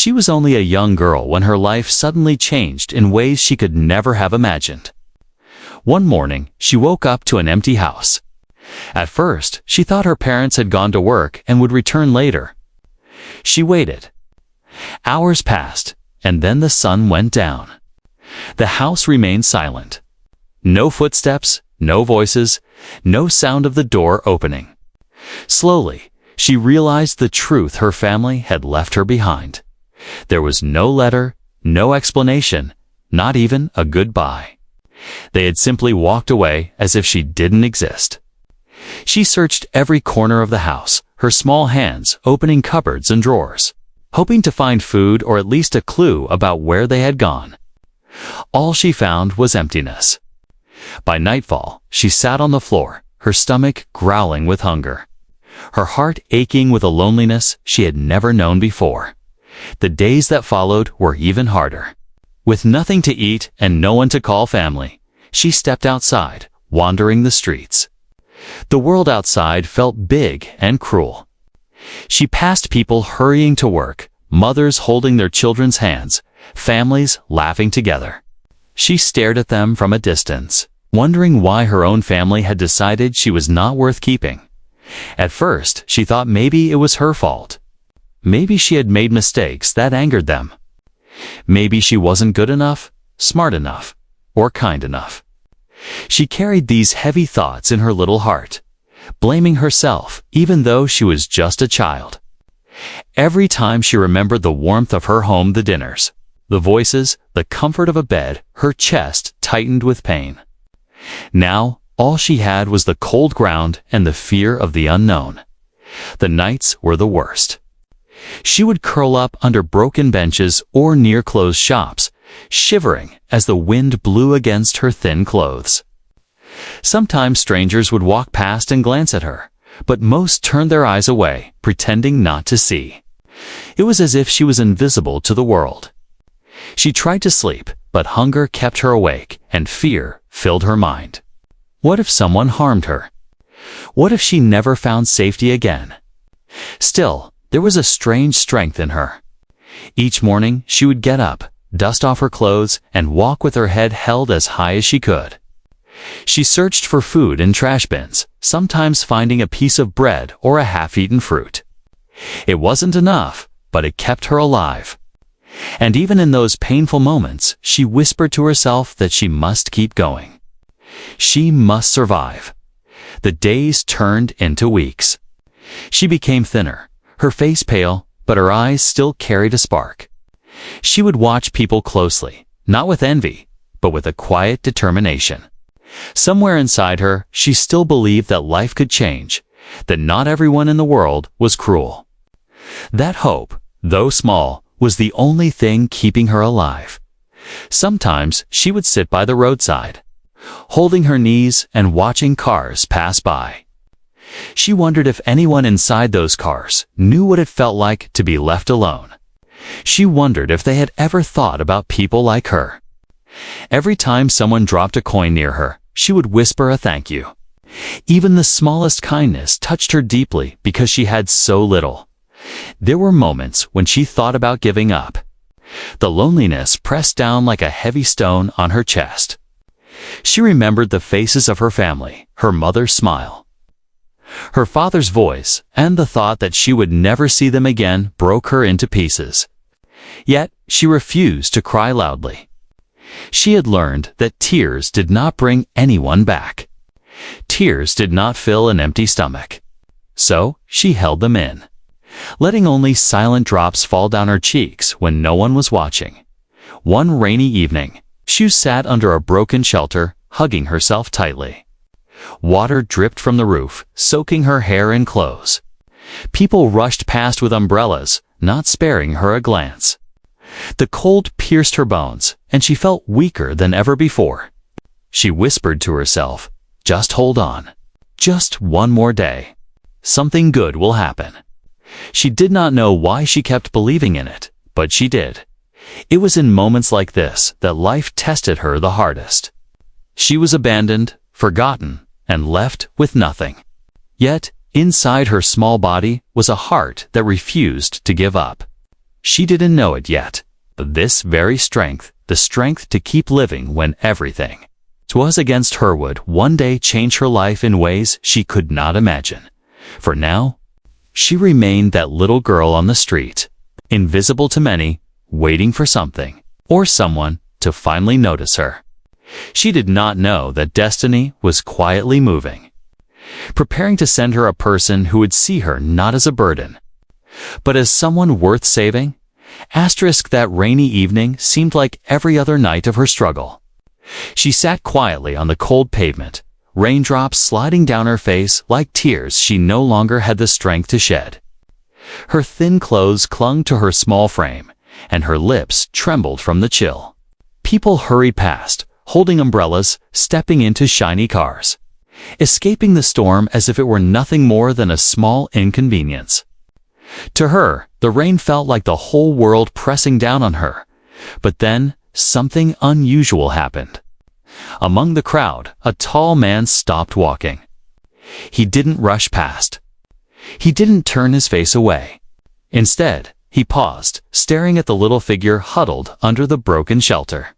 She was only a young girl when her life suddenly changed in ways she could never have imagined. One morning, she woke up to an empty house. At first, she thought her parents had gone to work and would return later. She waited. Hours passed, and then the sun went down. The house remained silent. No footsteps, no voices, no sound of the door opening. Slowly, she realized the truth her family had left her behind. There was no letter, no explanation, not even a goodbye. They had simply walked away as if she didn't exist. She searched every corner of the house, her small hands opening cupboards and drawers, hoping to find food or at least a clue about where they had gone. All she found was emptiness. By nightfall, she sat on the floor, her stomach growling with hunger, her heart aching with a loneliness she had never known before. The days that followed were even harder. With nothing to eat and no one to call family, she stepped outside, wandering the streets. The world outside felt big and cruel. She passed people hurrying to work, mothers holding their children's hands, families laughing together. She stared at them from a distance, wondering why her own family had decided she was not worth keeping. At first, she thought maybe it was her fault. Maybe she had made mistakes that angered them. Maybe she wasn't good enough, smart enough, or kind enough. She carried these heavy thoughts in her little heart, blaming herself even though she was just a child. Every time she remembered the warmth of her home, the dinners, the voices, the comfort of a bed, her chest tightened with pain. Now, all she had was the cold ground and the fear of the unknown. The nights were the worst. She would curl up under broken benches or near closed shops, shivering as the wind blew against her thin clothes. Sometimes strangers would walk past and glance at her, but most turned their eyes away, pretending not to see. It was as if she was invisible to the world. She tried to sleep, but hunger kept her awake, and fear filled her mind. What if someone harmed her? What if she never found safety again? Still, there was a strange strength in her. Each morning, she would get up, dust off her clothes, and walk with her head held as high as she could. She searched for food in trash bins, sometimes finding a piece of bread or a half-eaten fruit. It wasn't enough, but it kept her alive. And even in those painful moments, she whispered to herself that she must keep going. She must survive. The days turned into weeks. She became thinner, her face pale, but her eyes still carried a spark. She would watch people closely, not with envy, but with a quiet determination. Somewhere inside her, she still believed that life could change, that not everyone in the world was cruel. That hope, though small, was the only thing keeping her alive. Sometimes she would sit by the roadside, holding her knees and watching cars pass by. She wondered if anyone inside those cars knew what it felt like to be left alone. She wondered if they had ever thought about people like her. Every time someone dropped a coin near her, she would whisper a thank you. Even the smallest kindness touched her deeply because she had so little. There were moments when she thought about giving up. The loneliness pressed down like a heavy stone on her chest. She remembered the faces of her family, her mother's smile, her father's voice, and the thought that she would never see them again broke her into pieces. Yet she refused to cry loudly. She had learned that tears did not bring anyone back. Tears did not fill an empty stomach. So she held them in, letting only silent drops fall down her cheeks when no one was watching. One rainy evening, she sat under a broken shelter, hugging herself tightly. Water dripped from the roof, soaking her hair and clothes. People rushed past with umbrellas, not sparing her a glance. The cold pierced her bones, and she felt weaker than ever before. She whispered to herself, "Just hold on. Just one more day. Something good will happen." She did not know why she kept believing in it, but she did. It was in moments like this that life tested her the hardest. She was abandoned, forgotten, and left with nothing. Yet, inside her small body was a heart that refused to give up. She didn't know it yet, but this very strength, the strength to keep living when everything was against her, would one day change her life in ways she could not imagine. For now, she remained that little girl on the street, invisible to many, waiting for something or someone to finally notice her. She did not know that destiny was quietly moving, preparing to send her a person who would see her not as a burden, but as someone worth saving. That rainy evening seemed like every other night of her struggle. She sat quietly on the cold pavement, raindrops sliding down her face like tears she no longer had the strength to shed. Her thin clothes clung to her small frame, and her lips trembled from the chill. People hurried past, holding umbrellas, stepping into shiny cars, escaping the storm as if it were nothing more than a small inconvenience. To her, the rain felt like the whole world pressing down on her. But then, something unusual happened. Among the crowd, a tall man stopped walking. He didn't rush past. He didn't turn his face away. Instead, he paused, staring at the little figure huddled under the broken shelter.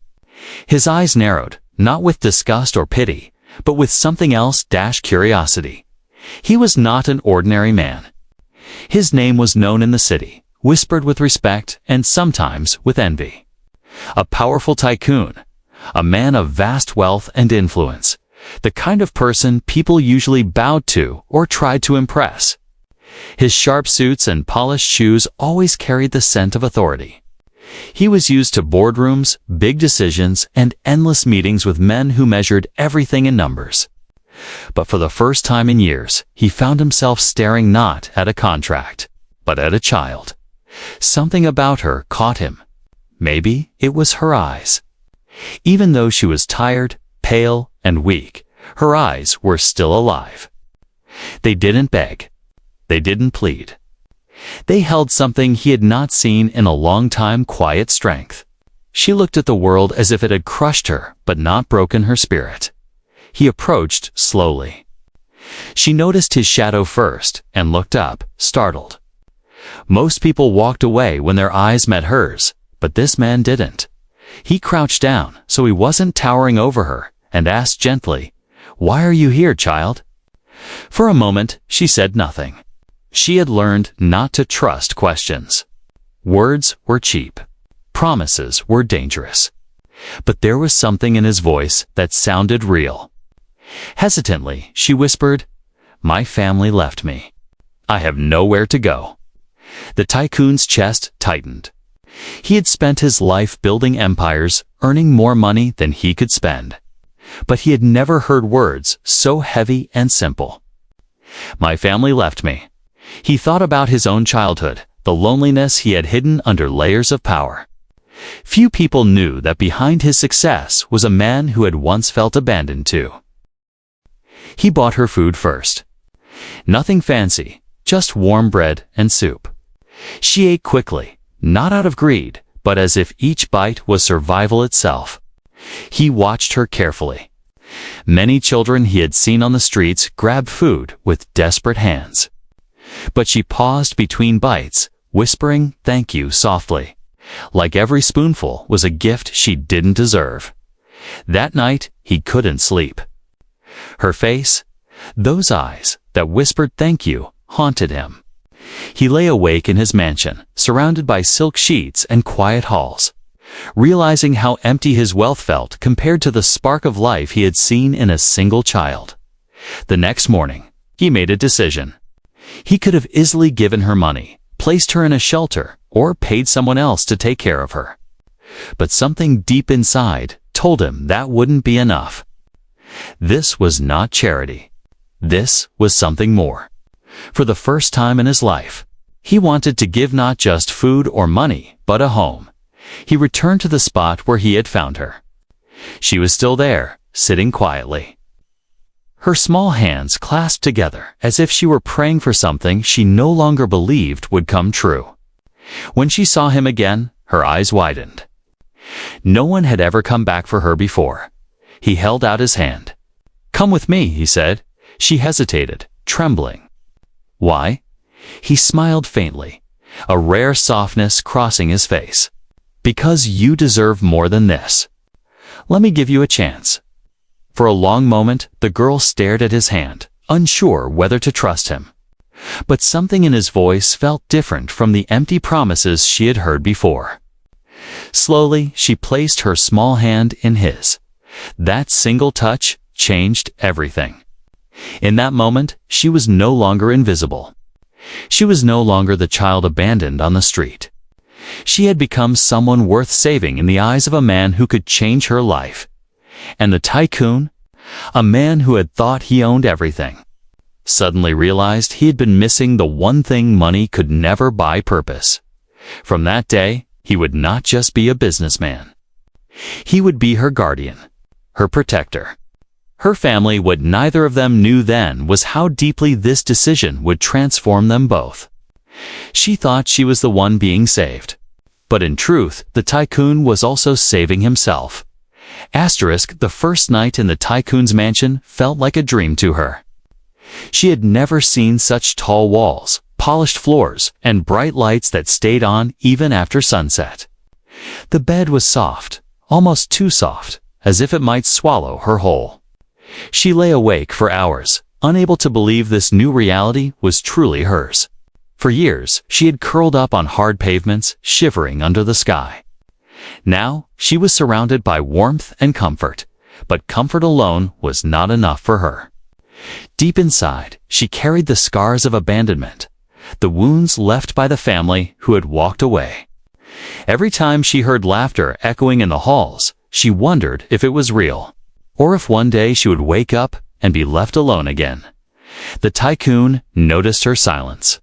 His eyes narrowed, not with disgust or pity, but with something else: curiosity. He was not an ordinary man. His name was known in the city, whispered with respect and sometimes with envy. A powerful tycoon, a man of vast wealth and influence, the kind of person people usually bowed to or tried to impress. His sharp suits and polished shoes always carried the scent of authority. He was used to boardrooms, big decisions, and endless meetings with men who measured everything in numbers. But for the first time in years, he found himself staring not at a contract, but at a child. Something about her caught him. Maybe it was her eyes. Even though she was tired, pale, and weak, her eyes were still alive. They didn't beg. They didn't plead. They held something he had not seen in a long time: quiet strength. She looked at the world as if it had crushed her but not broken her spirit. He approached slowly. She noticed his shadow first and looked up, startled. Most people walked away when their eyes met hers, but this man didn't. He crouched down so he wasn't towering over her and asked gently, "Why are you here, child?" For a moment, she said nothing. She had learned not to trust questions. Words were cheap. Promises were dangerous. But there was something in his voice that sounded real. Hesitantly, she whispered, "My family left me. I have nowhere to go." The tycoon's chest tightened. He had spent his life building empires, earning more money than he could spend. But he had never heard words so heavy and simple. "My family left me." He thought about his own childhood, the loneliness he had hidden under layers of power. Few people knew that behind his success was a man who had once felt abandoned too. He bought her food first. Nothing fancy, just warm bread and soup. She ate quickly, not out of greed, but as if each bite was survival itself. He watched her carefully. Many children he had seen on the streets grabbed food with desperate hands. But she paused between bites, whispering "thank you" softly, like every spoonful was a gift she didn't deserve. That night, he couldn't sleep. Her face, those eyes that whispered "thank you," haunted him. He lay awake in his mansion, surrounded by silk sheets and quiet halls, realizing how empty his wealth felt compared to the spark of life he had seen in a single child. The next morning, he made a decision. He could have easily given her money, placed her in a shelter, or paid someone else to take care of her. But something deep inside told him that wouldn't be enough. This was not charity. This was something more. For the first time in his life, he wanted to give not just food or money, but a home. He returned to the spot where he had found her. She was still there, sitting quietly. Her small hands clasped together as if she were praying for something she no longer believed would come true. When she saw him again, her eyes widened. No one had ever come back for her before. He held out his hand. "Come with me," he said. She hesitated, trembling. "Why?" He smiled faintly. a rare softness crossing his face. "Because you deserve more than this. Let me give you a chance." For a long moment, the girl stared at his hand, unsure whether to trust him. But something in his voice felt different from the empty promises she had heard before. Slowly, she placed her small hand in his. That single touch changed everything. In that moment, she was no longer invisible. She was no longer the child abandoned on the street. She had become someone worth saving in the eyes of a man who could change her life. And the tycoon, a man who had thought he owned everything, suddenly realized he had been missing the one thing money could never buy: purpose. From that day, he would not just be a businessman. He would be her guardian, her protector. Her family, what neither of them knew then, was how deeply this decision would transform them both. She thought she was the one being saved. But in truth, the tycoon was also saving himself. The first night in the tycoon's mansion felt like a dream to her. She had never seen such tall walls, polished floors, and bright lights that stayed on even after sunset. The bed was soft, almost too soft, as if it might swallow her whole. She lay awake for hours, unable to believe this new reality was truly hers. For years, she had curled up on hard pavements, shivering under the sky. Now, she was surrounded by warmth and comfort, but comfort alone was not enough for her. Deep inside, she carried the scars of abandonment, the wounds left by the family who had walked away. Every time she heard laughter echoing in the halls, she wondered if it was real, or if one day she would wake up and be left alone again. The tycoon noticed her silence.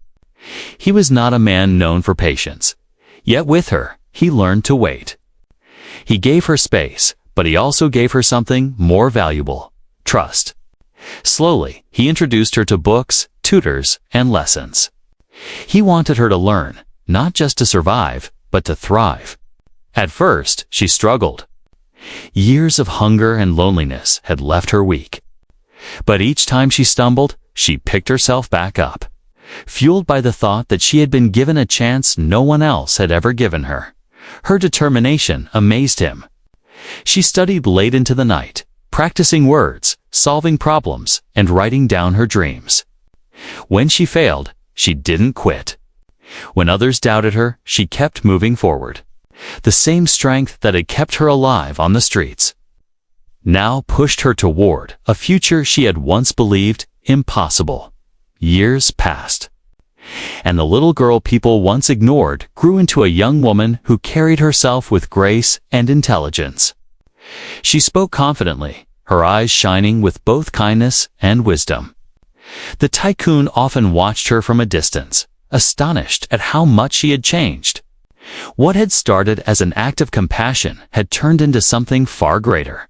He was not a man known for patience, yet with her, he learned to wait. He gave her space, but he also gave her something more valuable: trust. Slowly, he introduced her to books, tutors, and lessons. He wanted her to learn, not just to survive, but to thrive. At first, she struggled. Years of hunger and loneliness had left her weak. But each time she stumbled, she picked herself back up, fueled by the thought that she had been given a chance no one else had ever given her. Her determination amazed him. She studied late into the night, practicing words, solving problems, and writing down her dreams. When she failed, she didn't quit. When others doubted her, she kept moving forward. The same strength that had kept her alive on the streets now pushed her toward a future she had once believed impossible. Years passed, and the little girl people once ignored grew into a young woman who carried herself with grace and intelligence. She spoke confidently, her eyes shining with both kindness and wisdom. The tycoon often watched her from a distance, astonished at how much she had changed. What had started as an act of compassion had turned into something far greater.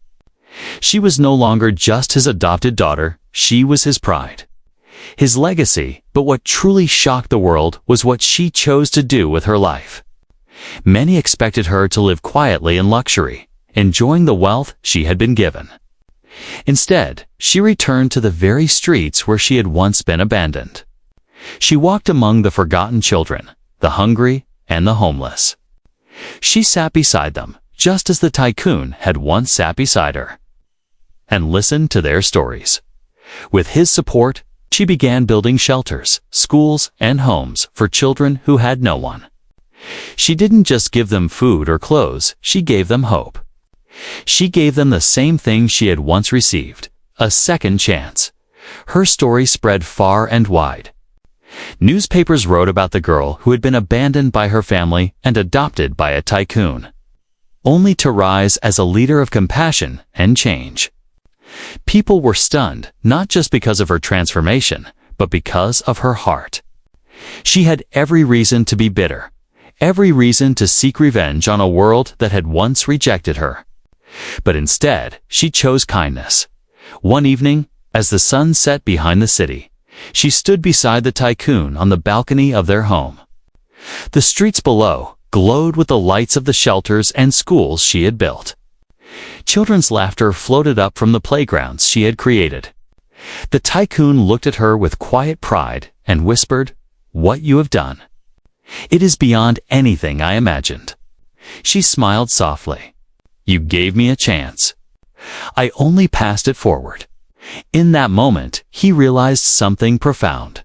She was no longer just his adopted daughter, she was his pride, his legacy. But what truly shocked the world was what she chose to do with her life. Many expected her to live quietly in luxury, enjoying the wealth she had been given. Instead, she returned to the very streets where she had once been abandoned. She walked among the forgotten children, the hungry, and the homeless. She sat beside them, just as the tycoon had once sat beside her, and listened to their stories. With his support, she began building shelters, schools, and homes for children who had no one. She didn't just give them food or clothes, she gave them hope. She gave them the same thing she had once received: a second chance. Her story spread far and wide. Newspapers wrote about the girl who had been abandoned by her family and adopted by a tycoon, only to rise as a leader of compassion and change. People were stunned, not just because of her transformation, but because of her heart. She had every reason to be bitter, every reason to seek revenge on a world that had once rejected her. But instead, she chose kindness. One evening, as the sun set behind the city, she stood beside the tycoon on the balcony of their home. The streets below glowed with the lights of the shelters and schools she had built. Children's laughter floated up from the playgrounds she had created. The tycoon looked at her with quiet pride and whispered, "What you have done." It is beyond anything I imagined." She smiled softly. "You gave me a chance. I only passed it forward." In that moment, he realized something profound.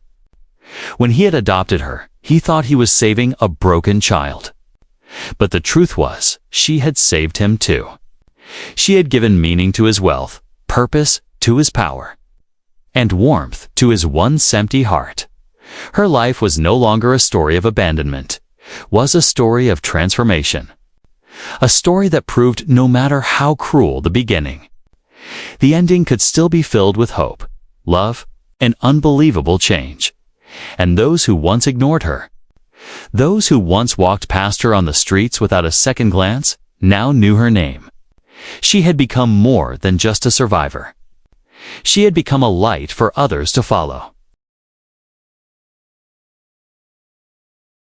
When he had adopted her, he thought he was saving a broken child. But the truth was, she had saved him too. She had given meaning to his wealth, purpose to his power, and warmth to his once empty heart. Her life was no longer a story of abandonment, was a story of transformation. A story that proved no matter how cruel the beginning, the ending could still be filled with hope, love, and unbelievable change. And those who once ignored her, those who once walked past her on the streets without a second glance, now knew her name. She had become more than just a survivor. She had become a light for others to follow.